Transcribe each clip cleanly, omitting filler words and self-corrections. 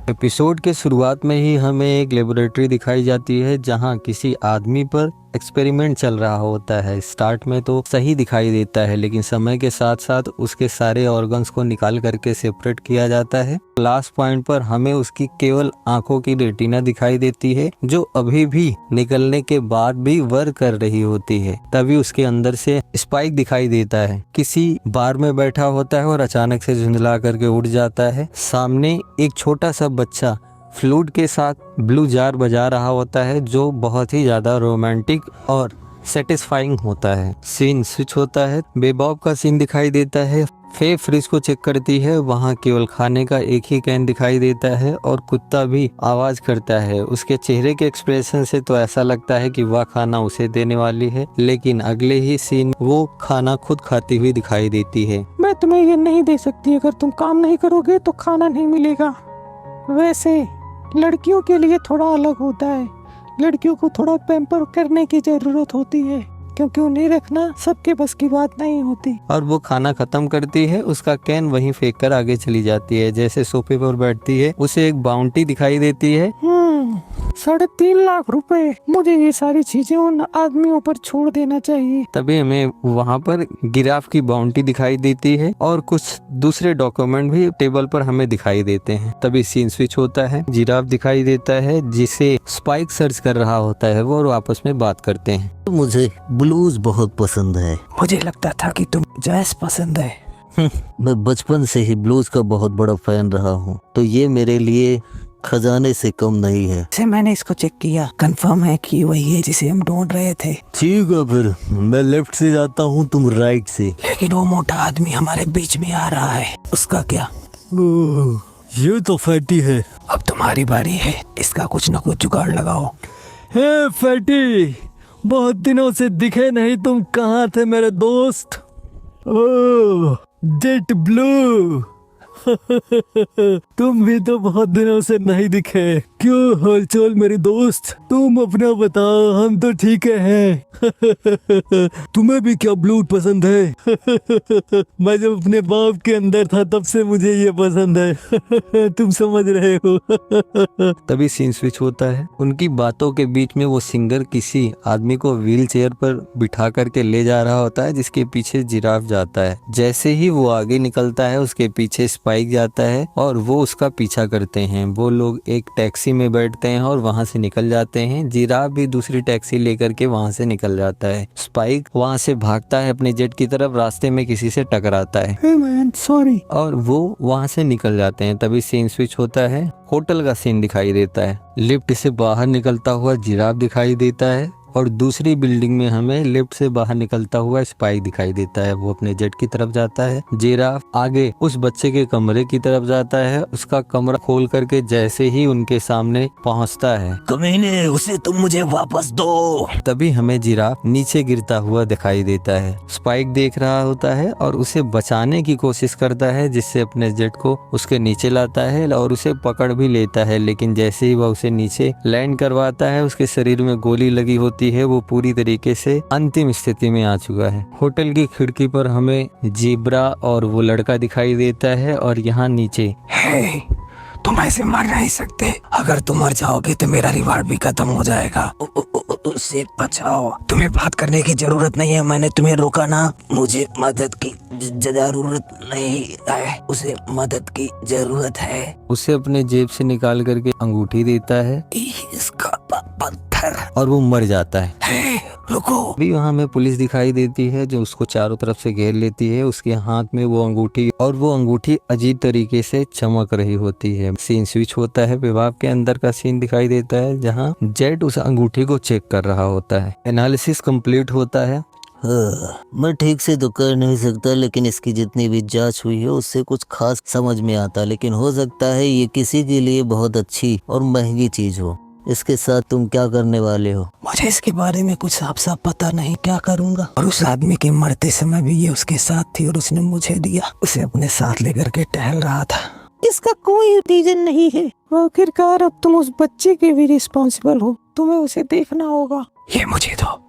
Episode के शुरुआत में ही हमें एक लेबोरेटरी दिखाई जाती है जहां किसी आदमी पर एक्सपेरिमेंट चल रहा होता है। स्टार्ट में तो सही दिखाई देता है, लेकिन समय के साथ साथ उसके सारे ऑर्गन्स को निकाल करके सेपरेट किया जाता है। लास्ट पॉइंट पर हमें उसकी केवल आंखों की रेटिना दिखाई देती है, जो अभी भी निकलने के बाद भी वर्क कर रही होती है। तभी उसके अंदर से स्पाइक दिखाई देता है, किसी बार में बैठा होता है और अचानक से झुंझला करके उड़ जाता है। सामने एक छोटा सा बच्चा फ्लूट के साथ ब्लू जार बजा रहा होता है, जो बहुत ही ज्यादा रोमांटिक और सेटिस्फाइंग होता है। सीन स्विच होता है, बेबॉब का सीन दिखाई देता है। फे फ्रिज को चेक करती है, वहाँ केवल खाने का एक ही कैन दिखाई देता है और कुत्ता भी आवाज करता है। उसके चेहरे के एक्सप्रेशन से तो ऐसा लगता है कि वह खाना उसे देने वाली है, लेकिन अगले ही सीन वो खाना खुद खाती हुई दिखाई देती है। मैं तुम्हें ये नहीं दे सकती, अगर तुम काम नहीं करोगे तो खाना नहीं मिलेगा। वैसे लड़कियों के लिए थोड़ा अलग होता है, लड़कियों को थोड़ा पैम्पर करने की जरूरत होती है, क्योंकि उन्हें रखना सबके बस की बात नहीं होती। और वो खाना खत्म करती है, उसका कैन वहीं फेंक कर आगे चली जाती है। जैसे सोफे पर बैठती है, उसे एक बाउंटी दिखाई देती है। 3.5 लाख रुपए, मुझे ये सारी चीजें उन आदमियों पर छोड़ देना चाहिए। तभी हमें वहाँ पर गिराफ की बाउंटी दिखाई देती है और कुछ दूसरे डॉक्यूमेंट भी टेबल पर हमें दिखाई देते हैं। तभी सीन स्विच होता है, जिराफ दिखाई देता है जिसे स्पाइक सर्च कर रहा होता है। वो आपस में बात करते हैं। मुझे ब्लूज बहुत पसंद है। मुझे लगता था कि तुम जैज पसंद है। मैं बचपन से ही ब्लूज का बहुत बड़ा फैन रहा हूँ, तो ये मेरे लिए खजाने से कम नहीं है। मैंने इसको चेक किया, कंफर्म है कि वही है जिसे हम ढूंढ रहे थे। ठीक है, फिर मैं लेफ्ट से जाता हूँ, तुम राइट से। लेकिन वो मोटा आदमी हमारे बीच में आ रहा है, उसका क्या? ये तो फैटी है। अब तुम्हारी बारी है, इसका कुछ न कुछ जुगाड़ लगाओ। हे फैटी, बहुत दिनों से दिखे नहीं, तुम कहाँ थे मेरे दोस्त? ओह जेट ब्लू, तुम भी तो बहुत दिनों से नहीं दिखे। क्यों हालचाल मेरी दोस्त? तुम अपना बताओ, हम तो ठीक हैं। तुम्हें भी क्या ब्लू पसंद है? मैं जब अपने बाप के अंदर था तब से मुझे ये पसंद है। तुम समझ रहे हो? तभी सीन स्विच होता है। उनकी बातों के बीच में वो सिंगर किसी आदमी को व्हील चेयर पर बिठा करके ले जा रहा होता है, जिसके पीछे जिराफ जाता है। जैसे ही वो आगे निकलता है, उसके पीछे स्पाइक जाता है और वो उसका पीछा करते हैं। वो लोग एक टैक्सी में बैठते हैं और वहां से निकल जाते हैं। जिराफ भी दूसरी टैक्सी लेकर के वहां से निकल जाता है। स्पाइक वहां से भागता है अपने जेट की तरफ, रास्ते में किसी से टकराता है। Hey man, sorry. और वो वहां से निकल जाते हैं। तभी सीन स्विच होता है, होटल का सीन दिखाई देता है। लिफ्ट से बाहर निकलता हुआ जिराफ दिखाई देता है और दूसरी बिल्डिंग में हमें लिफ्ट से बाहर निकलता हुआ स्पाइक दिखाई देता है। वो अपने जेट की तरफ जाता है। जिराफ आगे उस बच्चे के कमरे की तरफ जाता है। उसका कमरा खोल करके जैसे ही उनके सामने पहुंचता है, कमीने, उसे तुम मुझे वापस दो। तभी हमें जिराफ नीचे गिरता हुआ दिखाई देता है। स्पाइक देख रहा होता है और उसे बचाने की कोशिश करता है, जिससे अपने जेट को उसके नीचे लाता है और उसे पकड़ भी लेता है। लेकिन जैसे ही वह उसे नीचे लैंड करवाता है, उसके शरीर में गोली लगी होती है। वो पूरी तरीके से अंतिम स्थिति में आ चुका है। होटल की खिड़की पर हमें जीब्रा और वो लड़का दिखाई देता है और यहाँ नीचे Hey, तुम ऐसे मर नहीं सकते। अगर तुम मर जाओगे तो मेरा रिवार्ड भी खत्म हो जाएगा। उससे बचाओ। तुम्हें बात करने की जरूरत नहीं है, मैंने तुम्हें रोका ना। मुझे मदद की जरूरत नहीं है, उसे मदद की जरूरत है। उसे अपने जेब से निकाल करके अंगूठी देता है इसका पत्थर, और वो मर जाता है। Hey, रुको। अभी वहाँ हमें पुलिस दिखाई देती है, जो उसको चारों तरफ से घेर लेती है। उसके हाथ में वो अंगूठी, और वो अंगूठी अजीब तरीके से चमक रही होती है। सीन स्विच होता है, विभाग के अंदर का सीन दिखाई देता है, जहाँ जेट उस अंगूठी को चेक कर रहा होता है। एनालिसिस कंप्लीट होता है। मैं ठीक से तो कर नहीं सकता, लेकिन इसकी जितनी भी जांच हुई है उससे कुछ खास समझ में आता। लेकिन हो सकता है ये किसी के लिए बहुत अच्छी और महंगी चीज हो। इसके साथ तुम क्या करने वाले हो? मुझे इसके बारे में कुछ साफ साफ पता नहीं, क्या करूंगा। और उस आदमी के मरते समय भी ये उसके साथ थी और उसने मुझे दिया। उसे अपने साथ लेकर के टहल रहा था। इसका कोई रीजन नहीं है। आखिरकार अब तुम उस बच्चे के भी रिस्पॉन्सिबल हो, तुम्हें उसे देखना होगा। ये मुझे दो,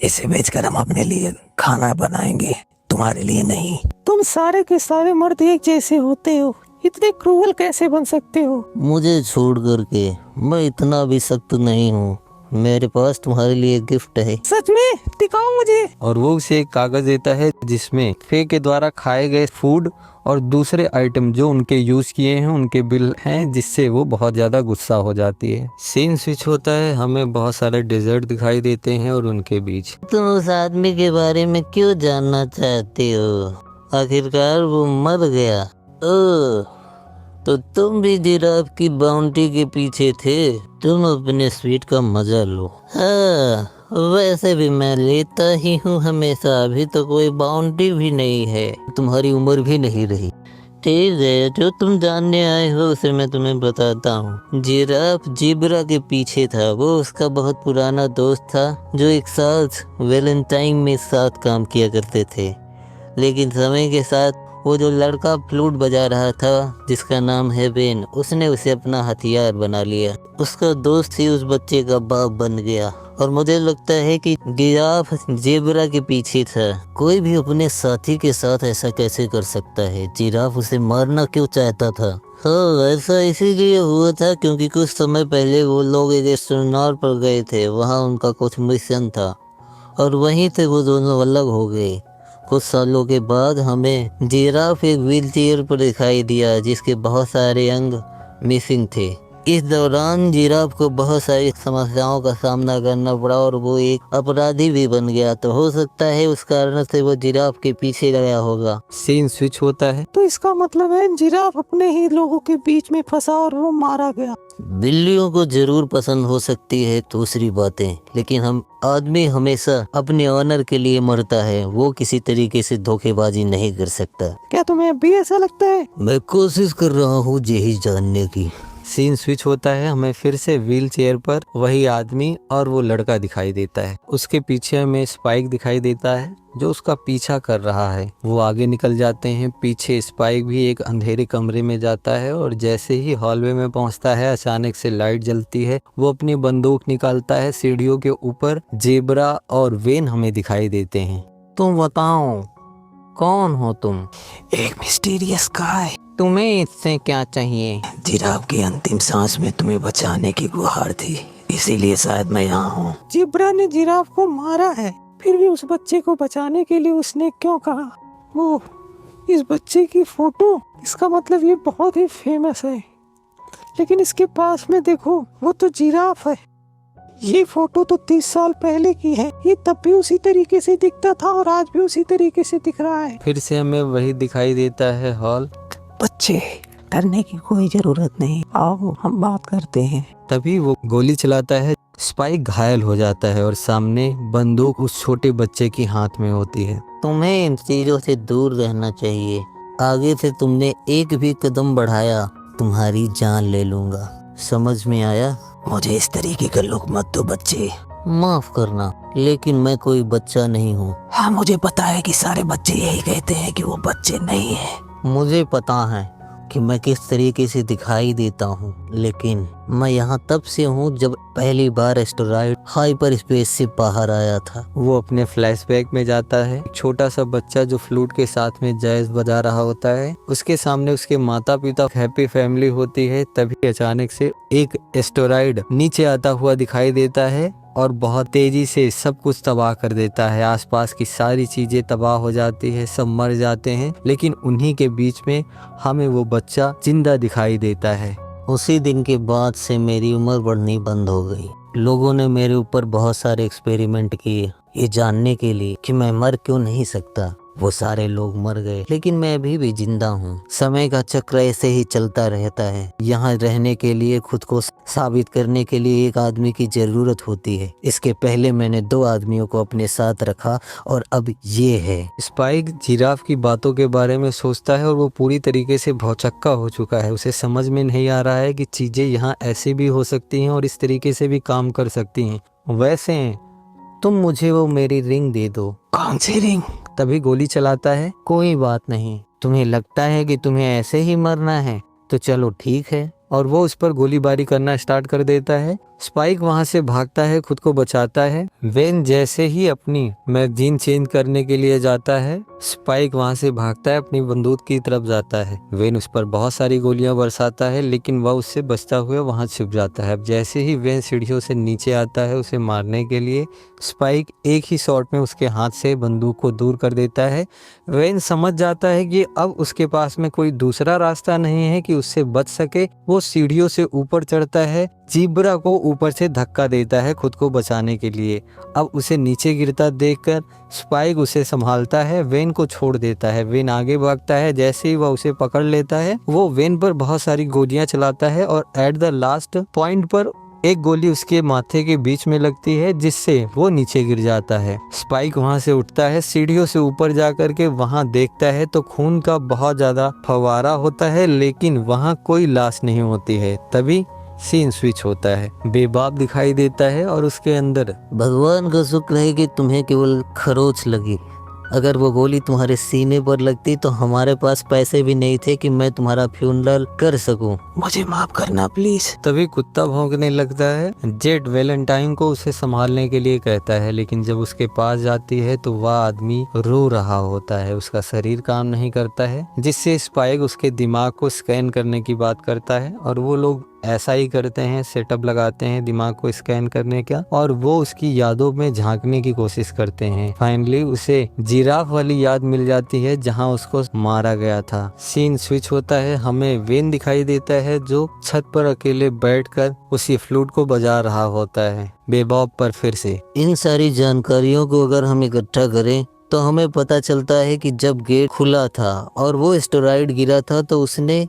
इसे बेचकर हम अपने लिए खाना बनाएंगे, तुम्हारे लिए नहीं। तुम सारे के सारे मर्द एक जैसे होते हो, इतने क्रूअल कैसे बन सकते हो? मुझे छोड़ करके, मैं इतना भी सख्त नहीं हूँ। मेरे पास तुम्हारे लिए गिफ्ट है। सच में? दिखाओ मुझे। और वो उसे एक कागज देता है जिसमें फे के द्वारा खाए गए फूड और दूसरे आइटम जो उनके यूज किए हैं उनके बिल हैं, जिससे वो बहुत ज्यादा गुस्सा हो जाती है। सीन स्विच होता है, हमें बहुत सारे डेजर्ट दिखाई देते हैं और उनके बीच। तुम उस आदमी के बारे में क्यों जानना चाहते हो? आखिरकार वो मर गया। ओह, तो तुम भी जिराफ की बाउंटी के पीछे थे। तुम अपने स्वीट का मजा लो। हाँ, वैसे भी मैं लेता ही हूँ हमेशा। अभी तो कोई बाउंटी भी नहीं है, तुम्हारी उम्र भी नहीं रही। ठीक है, जो तुम जानने आए हो उसे मैं तुम्हें बताता हूँ। जिराफ जीब्रा के पीछे था। वो उसका बहुत पुराना दोस्त था जो एक साथ वैलेंटाइन में साथ काम किया करते थे। लेकिन समय के साथ वो जो लड़का फ्लूट बजा रहा था जिसका नाम है बेन, उसने उसे अपना हथियार बना लिया। उसका दोस्त ही उस बच्चे का बाप बन गया। और मुझे लगता है कि जिराफ जेबरा के पीछे था। कोई भी अपने साथी के साथ ऐसा कैसे कर सकता है? जिराफ उसे मारना क्यों चाहता था? हाँ, ऐसा इसीलिए हुआ था क्योंकि कुछ समय पहले वो लोग एक एस्ट्रोनॉट पर गए थे। वहाँ उनका कुछ मिशन था और वहीं से वो दोनों अलग हो गए। कुछ सालों के बाद हमें जिराफ एक व्हील चेयर पर दिखाई दिया जिसके बहुत सारे अंग मिसिंग थे। इस दौरान जिराफ को बहुत सारी समस्याओं का सामना करना पड़ा और वो एक अपराधी भी बन गया। तो हो सकता है उस कारण से वो जिराफ के पीछे गया होगा। सीन स्विच होता है। तो इसका मतलब है जिराफ अपने ही लोगों के बीच में फंसा और वो मारा गया। बिल्लियों को जरूर पसंद हो सकती है दूसरी बातें, लेकिन हम आदमी हमेशा अपने ऑनर के लिए मरता है। वो किसी तरीके से धोखेबाजी नहीं कर सकता। क्या तुम्हें अब भी ऐसा लगता है? मैं कोशिश कर रहा हूँ यही जानने की। सीन स्विच होता है, हमें फिर से व्हील चेयर पर वही आदमी और वो लड़का दिखाई देता है। उसके पीछे हमें स्पाइक दिखाई देता है जो उसका पीछा कर रहा है। वो आगे निकल जाते हैं। पीछे स्पाइक भी एक अंधेरे कमरे में जाता है और जैसे ही हॉलवे में पहुंचता है अचानक से लाइट जलती है। वो अपनी बंदूक निकालता है। सीढ़ियों के ऊपर जेब्रा और वेन हमें दिखाई देते हैं। तुम बताओ, कौन हो तुम? एक मिस्टीरियस गाय। तुम्हें इससे क्या चाहिए? जिराफ की अंतिम सांस में तुम्हें बचाने की गुहार थी, इसीलिए शायद मैं यहाँ हूँ। जिब्रा ने जिराफ को मारा है, फिर भी उस बच्चे को बचाने के लिए उसने क्यों कहा? वो इस बच्चे की फोटो, इसका मतलब ये बहुत ही फेमस है। लेकिन इसके पास में देखो, वो तो जिराफ है। ये फोटो तो 30 साल पहले की है। ये तब भी उसी तरीके से दिखता था और आज भी उसी तरीके से दिख रहा है। फिर से हमें वही दिखाई देता है हॉल। बच्चे, डरने की कोई जरूरत नहीं, आओ हम बात करते हैं। तभी वो गोली चलाता है। स्पाइक घायल हो जाता है और सामने बंदूक उस छोटे बच्चे की हाथ में होती है। तुम्हें इन चीजों से दूर रहना चाहिए। आगे से तुमने एक भी कदम बढ़ाया, तुम्हारी जान ले लूंगा। समझ में आया? मुझे इस तरीके का लुक मत दो बच्चे। माफ करना, लेकिन मैं कोई बच्चा नहीं हूँ। हाँ, मुझे पता है कि सारे बच्चे यही कहते हैं कि वो बच्चे नहीं है। मुझे पता है कि मैं किस तरीके से दिखाई देता हूँ, लेकिन मैं यहाँ तब से हूँ जब पहली बार एस्टेरॉयड हाइपर स्पेस से बाहर आया था। वो अपने फ्लैशबैक में जाता है। छोटा सा बच्चा जो फ्लूट के साथ में जैज बजा रहा होता है, उसके सामने उसके माता पिता, हैप्पी फैमिली होती है। तभी अचानक से एक एस्टेरॉयड नीचे आता हुआ दिखाई देता है और बहुत तेजी से सब कुछ तबाह कर देता है। आसपास की सारी चीजें तबाह हो जाती है, सब मर जाते हैं। लेकिन उन्हीं के बीच में हमें वो बच्चा जिंदा दिखाई देता है। उसी दिन के बाद से मेरी उम्र बढ़नी बंद हो गई। लोगों ने मेरे ऊपर बहुत सारे एक्सपेरिमेंट किए ये जानने के लिए कि मैं मर क्यों नहीं सकता। वो सारे लोग मर गए, लेकिन मैं अभी भी जिंदा हूँ। समय का चक्र ऐसे ही चलता रहता है। यहाँ रहने के लिए, खुद को साबित करने के लिए एक आदमी की जरूरत होती है। इसके पहले मैंने 2 आदमियों को अपने साथ रखा और अब ये है। स्पाइक जिराफ की बातों के बारे में सोचता है और वो पूरी तरीके से भौचक्का हो चुका है। उसे समझ में नहीं आ रहा है कि चीजें यहाँ ऐसे भी हो सकती हैं और इस तरीके से भी काम कर सकती हैं। वैसे तुम मुझे वो मेरी रिंग दे दो। कौन सी रिंग? तभी गोली चलाता है। कोई बात नहीं, तुम्हें लगता है कि तुम्हें ऐसे ही मरना है तो चलो ठीक है। और वो उस पर गोलीबारी करना स्टार्ट कर देता है। स्पाइक वहां से भागता है, खुद को बचाता है। वेन जैसे ही अपनी मैगजीन चेंज करने के लिए जाता है, स्पाइक वहां से भागता है, अपनी बंदूक की तरफ जाता है। वेन उस पर बहुत सारी गोलियां बरसाता है, लेकिन वह उससे बचता हुआ वहां छिप जाता है। अब जैसे ही वेन सीढ़ियों से नीचे आता है उसे मारने के लिए, स्पाइक एक ही शॉट में उसके हाथ से बंदूक को दूर कर देता है। वेन समझ जाता है कि अब उसके पास में कोई दूसरा रास्ता नहीं है कि उससे बच सके। वो सीढ़ियों से ऊपर चढ़ता है, जीब्रा को ऊपर से धक्का देता है खुद को बचाने के लिए। अब उसे नीचे गिरता देखकर स्पाइक उसे संभालता है, वेन को छोड़ देता है। वेन आगे भागता है, जैसे ही वह उसे पकड़ लेता है वो वेन पर बहुत सारी गोलियां चलाता है और एट द लास्ट पॉइंट पर एक गोली उसके माथे के बीच में लगती है, जिससे वो नीचे गिर जाता है। स्पाइक वहां से उठता है, सीढ़ियों से ऊपर जाकर के वहां देखता है तो खून का बहुत ज्यादा फव्वारा होता है, लेकिन वहां कोई लाश नहीं होती है। तभी सीन स्विच होता है, बेबाब दिखाई देता है और उसके अंदर भगवान का शुक्र है कि तुम्हें केवल खरोच लगी। अगर वो गोली तुम्हारे सीने पर लगती तो हमारे पास पैसे भी नहीं थे कि मैं तुम्हारा फ्यूनरल कर सकूं। मुझे माफ करना प्लीज। तभी कुत्ता भौंकने लगता है। जेट वैलेंटाइन को उसे संभालने के लिए कहता है, लेकिन जब उसके पास जाती है तो वह आदमी रो रहा होता है, उसका शरीर काम नहीं करता है, जिससे स्पाइक उसके दिमाग को स्कैन करने की बात करता है। और वो लोग ऐसा ही करते हैं, सेटअप लगाते हैं दिमाग को स्कैन करने का, और वो उसकी यादों में झांकने की कोशिश करते हैं। फाइनली उसे जिराफ वाली याद मिल जाती है जहां उसको मारा गया था। सीन स्विच होता है, हमें वेन दिखाई देता है जो छत पर अकेले बैठकर उसी फ्लूट को बजा रहा होता है। बेबॉब पर फिर से इन सारी जानकारियों को अगर हम इकट्ठा करें तो हमें पता चलता है कि जब गेट खुला था और वो एस्टेरॉइड गिरा था तो उसने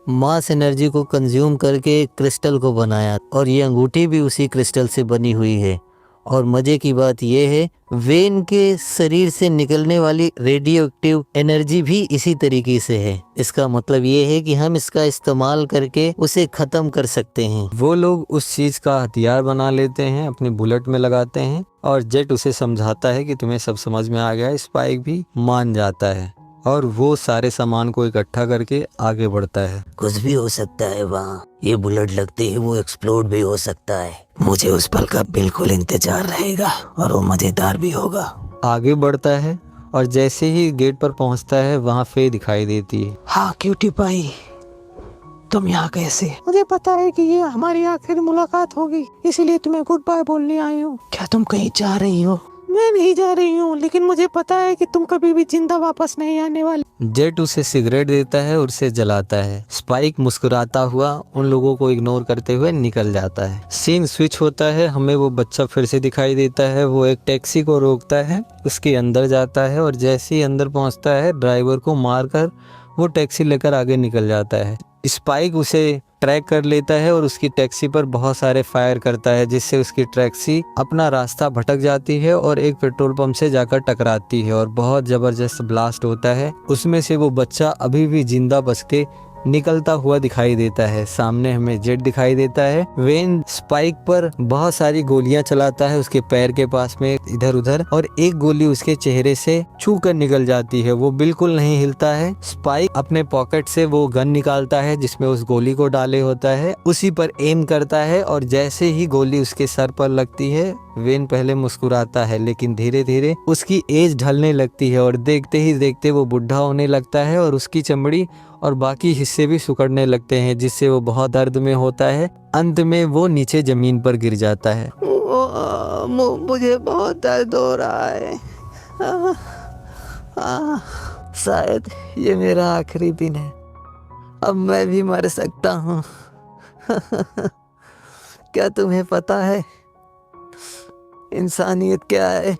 मास एनर्जी को कंज्यूम करके क्रिस्टल को बनाया, और ये अंगूठी भी उसी क्रिस्टल से बनी हुई है। और मजे की बात यह है, वेन के शरीर से निकलने वाली रेडियो एक्टिव एनर्जी भी इसी तरीके से है। इसका मतलब ये है कि हम इसका इस्तेमाल करके उसे खत्म कर सकते हैं। वो लोग उस चीज का हथियार बना लेते हैं, अपनी बुलेट में लगाते हैं, और जेट उसे समझाता है कि तुम्हें सब समझ में आ गया। स्पाइक भी मान जाता है और वो सारे सामान को इकट्ठा करके आगे बढ़ता है। कुछ भी हो सकता है वहाँ, ये बुलेट लगते ही वो एक्सप्लोड भी हो सकता है। मुझे उस पल का बिल्कुल इंतजार रहेगा और वो मजेदार भी होगा। आगे बढ़ता है और जैसे ही गेट पर पहुंचता है वहाँ फे दिखाई देती है। हाँ क्यूटी पाई, तुम यहाँ कैसे? मुझे पता है कि ये हमारी आखिरी मुलाकात होगी, इसीलिए तुम्हें गुड बाय बोलने आई हूँ। क्या तुम कहीं जा रही हो? मैं नहीं जा रही हूँ, लेकिन मुझे पता है कि तुम कभी भी जिंदा वापस नहीं आने वाली। जेट उसे सिगरेट देता है और उसे जलाता है। स्पाइक मुस्कुराता हुआ उन लोगों को इग्नोर करते हुए निकल जाता है। सीन स्विच होता है, हमें वो बच्चा फिर से दिखाई देता है। वो एक टैक्सी को रोकता है, उसके अंदर जाता है और जैसे ही अंदर पहुंचता है ड्राइवर को मारकर वो टैक्सी लेकर आगे निकल जाता है। स्पाइक उसे ट्रैक कर लेता है और उसकी टैक्सी पर बहुत सारे फायर करता है, जिससे उसकी टैक्सी अपना रास्ता भटक जाती है और एक पेट्रोल पंप से जाकर टकराती है और बहुत जबरदस्त ब्लास्ट होता है। उसमें से वो बच्चा अभी भी जिंदा बच के निकलता हुआ दिखाई देता है। सामने हमें जेट दिखाई देता है। वेन स्पाइक पर बहुत सारी गोलियां चलाता है उसके पैर के पास में इधर उधर, और एक गोली उसके चेहरे से छू कर निकल जाती है। वो बिल्कुल नहीं हिलता है। स्पाइक अपने पॉकेट से वो गन निकालता है जिसमें उस गोली को डाले होता है, उसी पर एम करता है और जैसे ही गोली उसके सर पर लगती है वेन पहले मुस्कुराता है, लेकिन धीरे धीरे उसकी एज ढलने लगती है और देखते ही देखते वो बुढ़ा होने लगता है और उसकी चमड़ी और बाकी हिस्से भी सिकुड़ने लगते हैं, जिससे वो बहुत दर्द में होता है। अंत में वो नीचे जमीन पर गिर जाता है। मुझे बहुत दर्द हो रहा है। शायद ये मेरा आखिरी दिन है, अब मैं भी मर सकता हूँ। क्या तुम्हें पता है इंसानियत क्या है?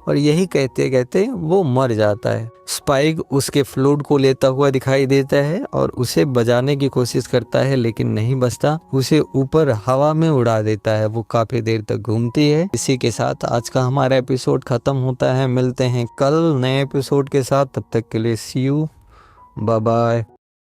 और यही कहते कहते वो मर जाता है। स्पाइक उसके फ्लूट को लेता हुआ दिखाई देता है और उसे बजाने की कोशिश करता है, लेकिन नहीं बजता। उसे ऊपर हवा में उड़ा देता है। वो काफी देर तक घूमती है। इसी के साथ आज का हमारा एपिसोड खत्म होता है। मिलते हैं कल नए एपिसोड के साथ, तब तक के लिए सी यू, बाय बाय।